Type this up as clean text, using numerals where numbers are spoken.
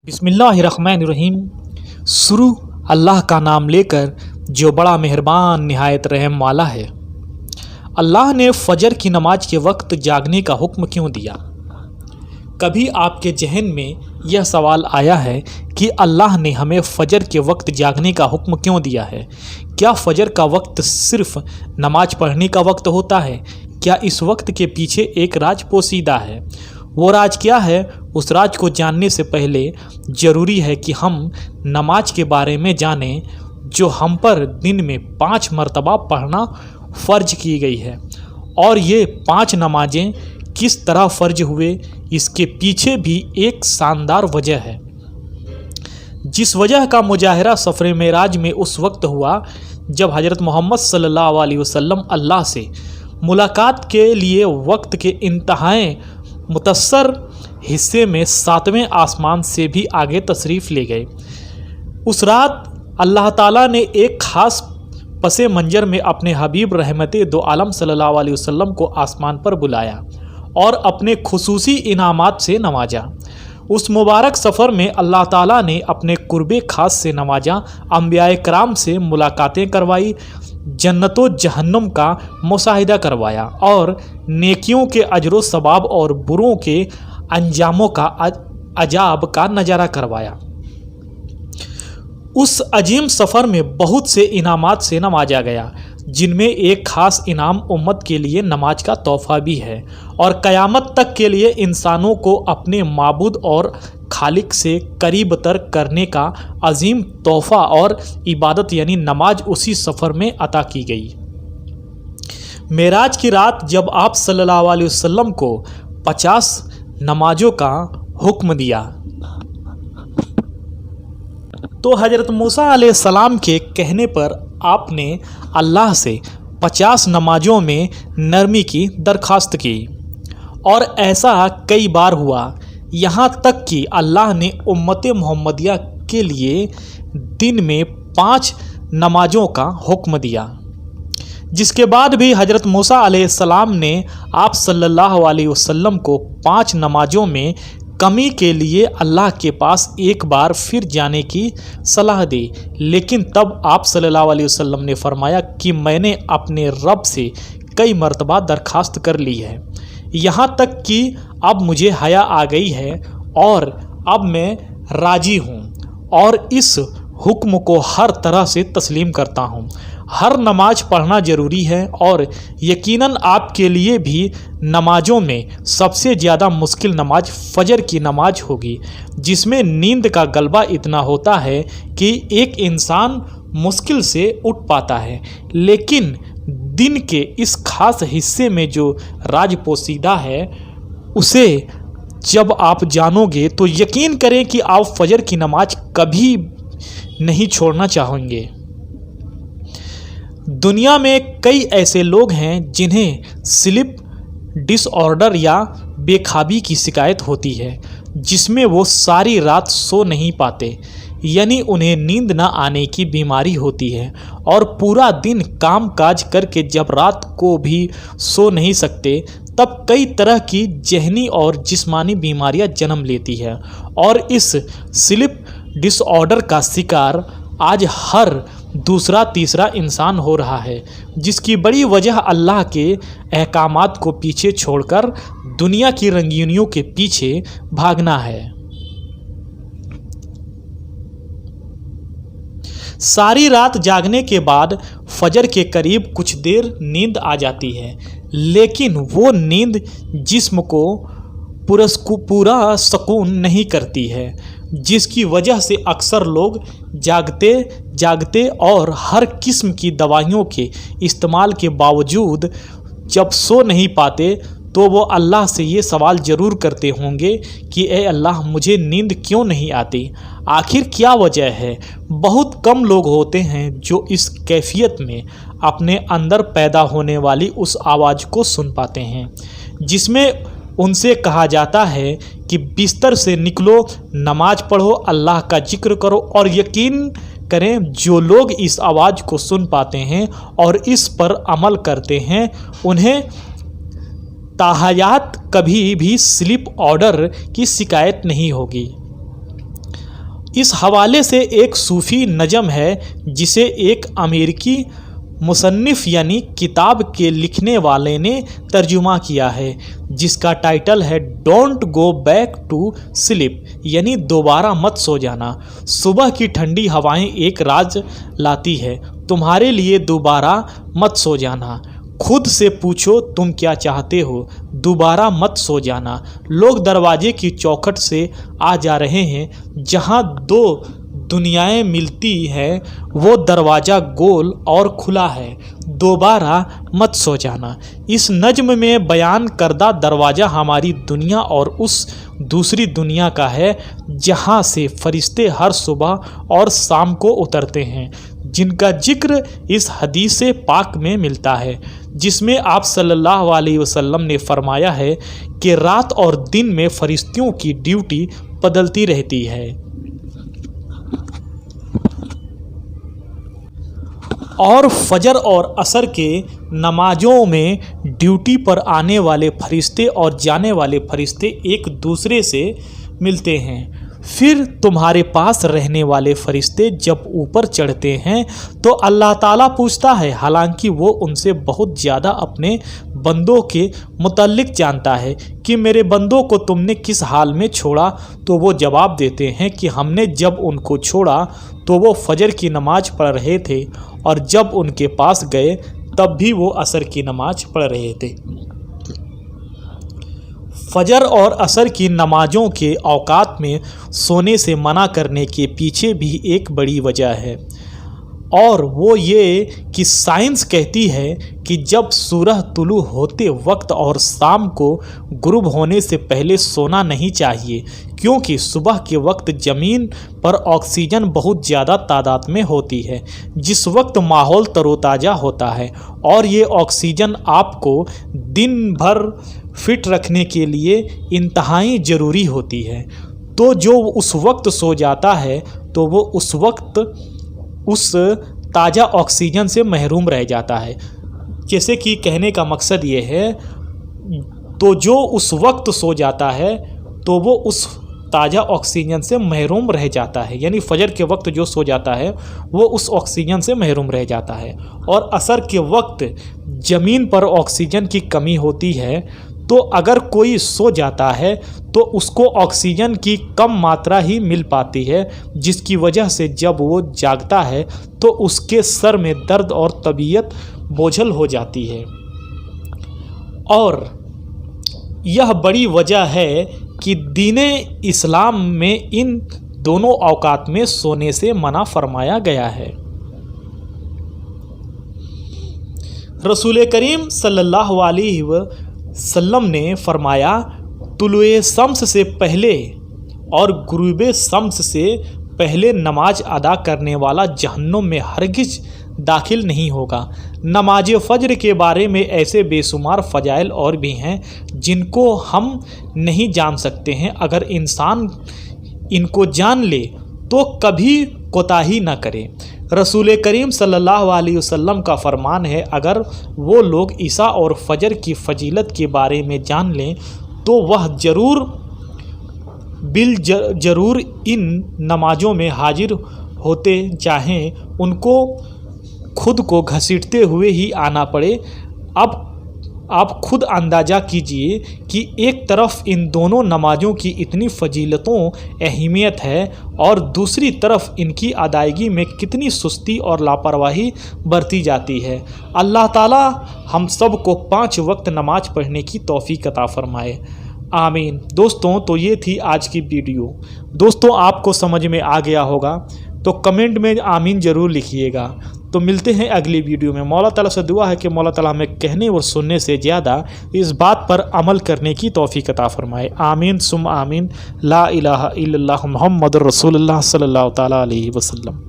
बिस्मिल्लाहिर्रहमानिर्रहीम। शुरू अल्लाह का नाम लेकर जो बड़ा मेहरबान निहायत रहम वाला है। अल्लाह ने फ़जर की नमाज के वक्त जागने का हुक्म क्यों दिया? कभी आपके जहन में यह सवाल आया है कि अल्लाह ने हमें फ़जर के वक्त जागने का हुक्म क्यों दिया है? क्या फ़जर का वक्त सिर्फ़ नमाज पढ़ने का वक्त होता है? क्या इस वक्त के पीछे एक राज पोशीदा है? वो राज क्या है? उस राज को जानने से पहले ज़रूरी है कि हम नमाज के बारे में जानें, जो हम पर दिन में 5 मरतबा पढ़ना फ़र्ज की गई है। और ये 5 नमाजें किस तरह फ़र्ज हुए, इसके पीछे भी एक शानदार वजह है, जिस वजह का मुजाहरा सफ़र मेराज में उस वक्त हुआ जब हज़रत मोहम्मद सल्लल्लाहु अलैहि वसल्लम अल्लाह से मुलाकात के लिए वक्त के इंतहाई मुतस्सर हिस्से में 7वें आसमान से भी आगे तशरीफ़ ले गए। उस रात अल्लाह ताला ने एक ख़ास पसे मंजर में अपने हबीब रहमते दो आलम सल्लल्लाहु अलैहि वसल्लम को आसमान पर बुलाया और अपने खुसूसी इनामात से नवाजा। उस मुबारक सफ़र में अल्लाह ताला ने अपने कुर्बे ख़ास से नवाजा, अंबियाए कराम से मुलाकातें करवाई, जन्नतो जहन्नुम का मुशाहिदा करवाया और नेकियों के अजरो सवाब और बुरों के अंजामों का अजाब का नज़ारा करवाया। उस अजीम सफ़र में बहुत से इनामात से नवाजा गया, जिनमें एक ख़ास इनाम उम्मत के लिए नमाज का तोहफ़ा भी है और क़यामत तक के लिए इंसानों को अपने माबूद और खालिक से करीब तर करने का अजीम तोहफ़ा और इबादत यानी नमाज उसी सफ़र में अता की गई। मेराज की रात जब आप सल्लल्लाहु अलैहि वसल्लम को 50 नमाजों का हुक्म दिया तो हज़रत मूसा अलैहिस्सलाम के कहने पर आपने अल्लाह से 50 नमाजों में नरमी की दरख्वास्त की और ऐसा कई बार हुआ, यहाँ तक कि अल्लाह ने उम्मत मोहम्मदिया के लिए दिन में 5 नमाजों का हुक्म दिया। जिसके बाद भी हज़रत मूसा अलैहिस्सलाम ने आप सल्लल्लाहु अलैहि वसल्लम को 5 नमाजों में कमी के लिए अल्लाह के पास एक बार फिर जाने की सलाह दी, लेकिन तब आप सल्लल्लाहु अलैहि वसल्लम ने फरमाया कि मैंने अपने रब से कई मरतबा दरख्वास्त कर ली है, यहाँ तक कि अब मुझे हया आ गई है और अब मैं राजी हूँ और इस हुक्म को हर तरह से तस्लीम करता हूँ। हर नमाज पढ़ना ज़रूरी है और यकीनन आपके लिए भी नमाजों में सबसे ज़्यादा मुश्किल नमाज फ़जर की नमाज होगी, जिसमें नींद का गलबा इतना होता है कि एक इंसान मुश्किल से उठ पाता है। लेकिन दिन के इस खास हिस्से में जो राज पोशीदा है, उसे जब आप जानोगे तो यकीन करें कि आप फ़जर की नमाज कभी नहीं छोड़ना चाहेंगे। दुनिया में कई ऐसे लोग हैं जिन्हें स्लीप डिसऑर्डर या बेखाबी की शिकायत होती है, जिसमें वो सारी रात सो नहीं पाते, यानी उन्हें नींद न आने की बीमारी होती है और पूरा दिन काम काज करके जब रात को भी सो नहीं सकते, तब कई तरह की जहनी और जिस्मानी बीमारियां जन्म लेती है। और इस स्लीप डिसऑर्डर का शिकार आज हर दूसरा तीसरा इंसान हो रहा है, जिसकी बड़ी वजह अल्लाह के अहकामात को पीछे छोड़कर दुनिया की रंगीनियों के पीछे भागना है। सारी रात जागने के बाद फजर के करीब कुछ देर नींद आ जाती है, लेकिन वो नींद जिस्म को पूरा सुकून नहीं करती है, जिसकी वजह से अक्सर लोग जागते जागते और हर किस्म की दवाइयों के इस्तेमाल के बावजूद जब सो नहीं पाते तो वो अल्लाह से ये सवाल ज़रूर करते होंगे कि ए अल्लाह, मुझे नींद क्यों नहीं आती? आखिर क्या वजह है? बहुत कम लोग होते हैं जो इस कैफियत में अपने अंदर पैदा होने वाली उस आवाज़ को सुन पाते हैं, जिसमें उनसे कहा जाता है कि बिस्तर से निकलो, नमाज पढ़ो, अल्लाह का जिक्र करो। और यकीन करें, जो लोग इस आवाज़ को सुन पाते हैं और इस पर अमल करते हैं, उन्हें ताहयात कभी भी स्लीप ऑर्डर की शिकायत नहीं होगी। اس حوالے سے ایک صوفی نظم ہے جسے ایک امریکی مصنف یعنی کتاب کے لکھنے والے نے ترجمہ کیا ہے، جس کا ٹائٹل ہے don't go back to sleep, یعنی دوبارہ مت سو جانا۔ صبح کی ٹھنڈی ہوائیں ایک راز لاتی ہے، تمہارے لیے دوبارہ مت سو جانا۔ خود سے پوچھو تم کیا چاہتے ہو، دوبارہ مت سو جانا۔ لوگ دروازے کی چوکھٹ سے آ جا رہے ہیں، جہاں دو دنیائیں ملتی ہیں وہ دروازہ گول اور کھلا ہے، دوبارہ مت سو جانا۔ اس نظم میں بیان کردہ دروازہ ہماری دنیا اور اس دوسری دنیا کا ہے جہاں سے فرشتے ہر صبح اور شام کو اترتے ہیں، جن کا ذکر اس حدیث پاک میں ملتا ہے، جس میں آپ صلی اللہ علیہ وسلم نے فرمایا ہے کہ رات اور دن میں فرشتوں کی ڈیوٹی بدلتی رہتی ہے، اور فجر اور عصر کے نمازوں میں ڈیوٹی پر آنے والے فرشتے اور جانے والے فرشتے ایک دوسرے سے ملتے ہیں۔ پھر تمہارے پاس رہنے والے فرشتے جب اوپر چڑھتے ہیں تو اللہ تعالیٰ پوچھتا ہے، حالانکہ وہ ان سے بہت زیادہ اپنے بندوں کے متعلق جانتا ہے، کہ میرے بندوں کو تم نے کس حال میں چھوڑا؟ تو وہ جواب دیتے ہیں کہ ہم نے جب ان کو چھوڑا تو وہ فجر کی نماز پڑھ رہے تھے، اور جب ان کے پاس گئے تب بھی وہ عصر کی نماز پڑھ رہے تھے۔ فجر اور عصر کی نمازوں کے اوقات میں سونے سے منع کرنے کے پیچھے بھی ایک بڑی وجہ ہے، اور وہ یہ کہ سائنس کہتی ہے کہ جب سورج طلوع ہوتے وقت اور شام کو غروب ہونے سے پہلے سونا نہیں چاہیے، کیونکہ صبح کے وقت زمین پر آکسیجن بہت زیادہ تعداد میں ہوتی ہے، جس وقت ماحول تر و تازہ ہوتا ہے، اور یہ آکسیجن آپ کو دن بھر فٹ رکھنے کے لیے انتہائی ضروری ہوتی ہے۔ تو جو اس وقت سو جاتا ہے تو وہ اس وقت اس تازہ آکسیجن سے محروم رہ جاتا ہے۔ جیسے کہ کہنے کا مقصد یہ ہے، تو جو اس وقت سو جاتا ہے تو وہ اس تازہ آکسیجن سے محروم رہ جاتا ہے، یعنی فجر کے وقت جو سو جاتا ہے وہ اس آکسیجن سے محروم رہ جاتا ہے، اور عصر کے وقت زمین پر آکسیجن کی کمی ہوتی ہے، تو اگر کوئی سو جاتا ہے تو اس کو آکسیجن کی کم ماترا ہی مل پاتی ہے، جس کی وجہ سے جب وہ جاگتا ہے تو اس کے سر میں درد اور طبیعت بوجھل ہو جاتی ہے۔ اور یہ بڑی وجہ ہے کہ دین اسلام میں ان دونوں اوقات میں سونے سے منع فرمایا گیا ہے۔ رسول کریم صلی اللہ علیہ وسلم نے فرمایا، طلوع شمس سے پہلے اور غروب شمس سے پہلے نماز ادا کرنے والا جہنم میں ہرگز داخل نہیں ہوگا۔ نماز فجر کے بارے میں ایسے بے شمار فضائل اور بھی ہیں جن کو ہم نہیں جان سکتے ہیں۔ اگر انسان ان کو جان لے تو کبھی کوتاہی نہ کرے۔ رسول کریم صلی اللہ علیہ وسلم کا فرمان ہے، اگر وہ لوگ عشاء اور فجر کی فضیلت کے بارے میں جان لیں تو وہ ضرور ان نمازوں میں حاضر ہوتے، چاہیں ان کو خود کو گھسیٹتے ہوئے ہی آنا پڑے۔ اب آپ خود اندازہ کیجئے کہ ایک طرف ان دونوں نمازوں کی اتنی فضیلتوں اہمیت ہے، اور دوسری طرف ان کی ادائیگی میں کتنی سستی اور لاپرواہی برتی جاتی ہے۔ اللہ تعالی ہم سب کو 5 وقت نماز پڑھنے کی توفیق عطا فرمائے، آمین۔ دوستوں، تو یہ تھی آج کی ویڈیو۔ دوستوں، آپ کو سمجھ میں آ گیا ہوگا تو کمنٹ میں آمین ضرور لکھیے گا۔ تو ملتے ہیں اگلی ویڈیو میں۔ مولا تعالیٰ سے دعا ہے کہ مولا تعالیٰ ہمیں کہنے اور سننے سے زیادہ اس بات پر عمل کرنے کی توفیق عطا فرمائے، آمین ثم آمین۔ لا الہ الا اللہ محمد رسول اللہ صلی اللہ تعالیٰ علیہ وسلم۔